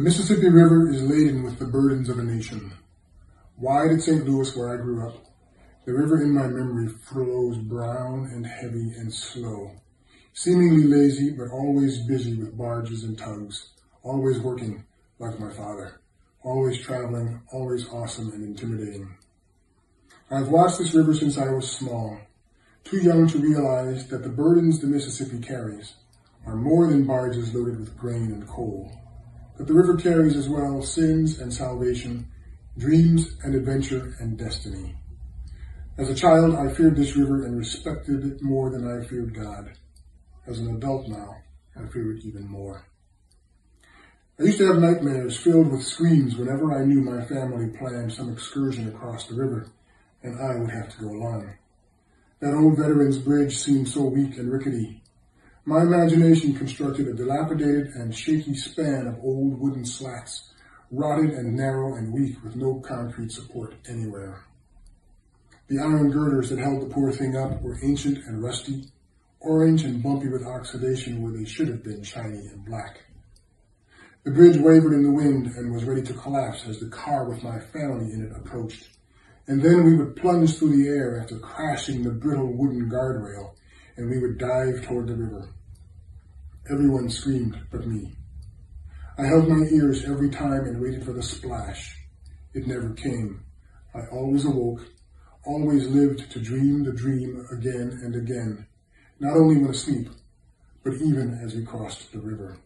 The Mississippi River is laden with the burdens of a nation. Wide at St. Louis, where I grew up, the river in my memory flows brown and heavy and slow, seemingly lazy but always busy with barges and tugs, always working like my father, always traveling, always awesome and intimidating. I've watched this river since I was small, too young to realize that the burdens the Mississippi carries are more than barges loaded with grain and coal, that the river carries as well sins and salvation, dreams and adventure and destiny. As a child, I feared this river and respected it more than I feared God. As an adult now, I fear it even more. I used to have nightmares filled with screams whenever I knew my family planned some excursion across the river, and I would have to go along. That old Veterans Bridge seemed so weak and rickety. My imagination constructed a dilapidated and shaky span of old wooden slats, rotted and narrow and weak with no concrete support anywhere. The iron girders that held the poor thing up were ancient and rusty, orange and bumpy with oxidation where they should have been shiny and black. The bridge wavered in the wind and was ready to collapse as the car with my family in it approached. And then we would plunge through the air after crashing the brittle wooden guardrail, and we would dive toward the river. Everyone screamed but me. I held my ears every time and waited for the splash. It never came. I always awoke, always lived to dream the dream again and again, not only when asleep, but even as we crossed the river.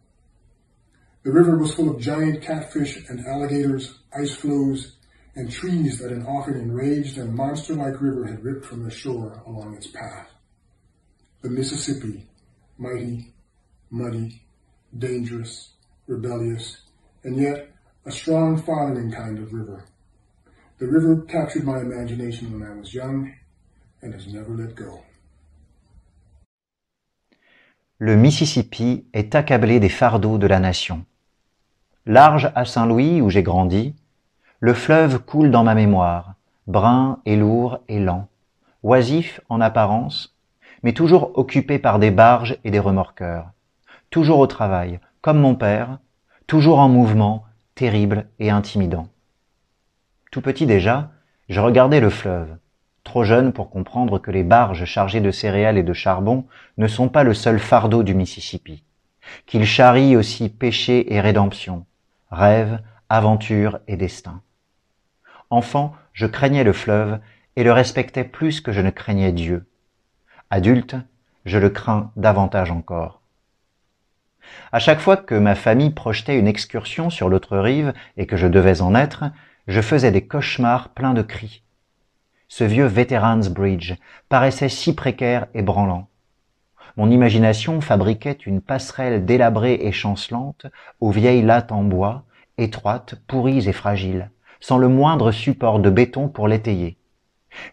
The river was full of giant catfish and alligators, ice floes, and trees that an often enraged and monster-like river had ripped from the shore along its path. The Mississippi, mighty, muddy, dangerous, rebellious, and yet a strong fathering kind of river. The river captured my imagination when I was young and has never let go. Le Mississippi est accablé des fardeaux de la nation. Large à Saint-Louis où j'ai grandi, le fleuve coule dans ma mémoire, brun et lourd et lent, oisif en apparence, mais toujours occupé par des barges et des remorqueurs, toujours au travail, comme mon père, toujours en mouvement, terrible et intimidant. Tout petit déjà, je regardais le fleuve, trop jeune pour comprendre que les barges chargées de céréales et de charbon ne sont pas le seul fardeau du Mississippi, qu'il charrie aussi péché et rédemption, rêve, aventure et destin. Enfant, je craignais le fleuve et le respectais plus que je ne craignais Dieu. Adulte, je le crains davantage encore. À chaque fois que ma famille projetait une excursion sur l'autre rive et que je devais en être, je faisais des cauchemars pleins de cris. Ce vieux Veterans Bridge paraissait si précaire et branlant. Mon imagination fabriquait une passerelle délabrée et chancelante aux vieilles lattes en bois, étroites, pourries et fragiles, sans le moindre support de béton pour l'étayer.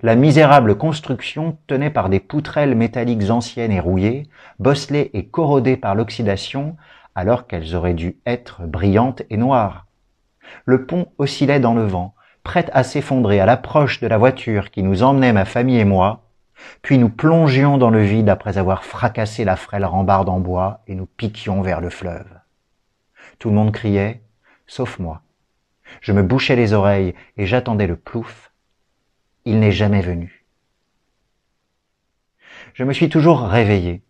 La misérable construction tenait par des poutrelles métalliques anciennes et rouillées, bosselées et corrodées par l'oxydation, alors qu'elles auraient dû être brillantes et noires. Le pont oscillait dans le vent, prêt à s'effondrer à l'approche de la voiture qui nous emmenait ma famille et moi, puis nous plongions dans le vide après avoir fracassé la frêle rambarde en bois et nous piquions vers le fleuve. Tout le monde criait, sauf moi. Je me bouchais les oreilles et j'attendais le plouf. Il n'est jamais venu. Je me suis toujours réveillé,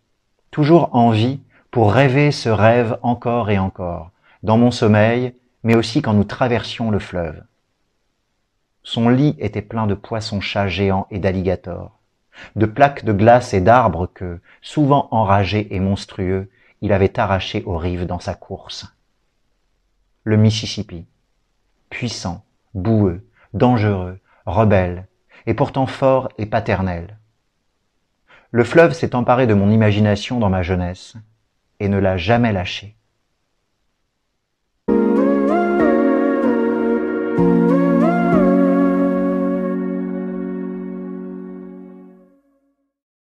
toujours en vie pour rêver ce rêve encore et encore, dans mon sommeil, mais aussi quand nous traversions le fleuve. Son lit était plein de poissons-chats géants et d'alligators, de plaques de glace et d'arbres que, souvent enragés et monstrueux, il avait arrachés aux rives dans sa course. Le Mississippi, puissant, boueux, dangereux, rebelle, et pourtant fort et paternel. Le fleuve s'est emparé de mon imagination dans ma jeunesse, et ne l'a jamais lâché.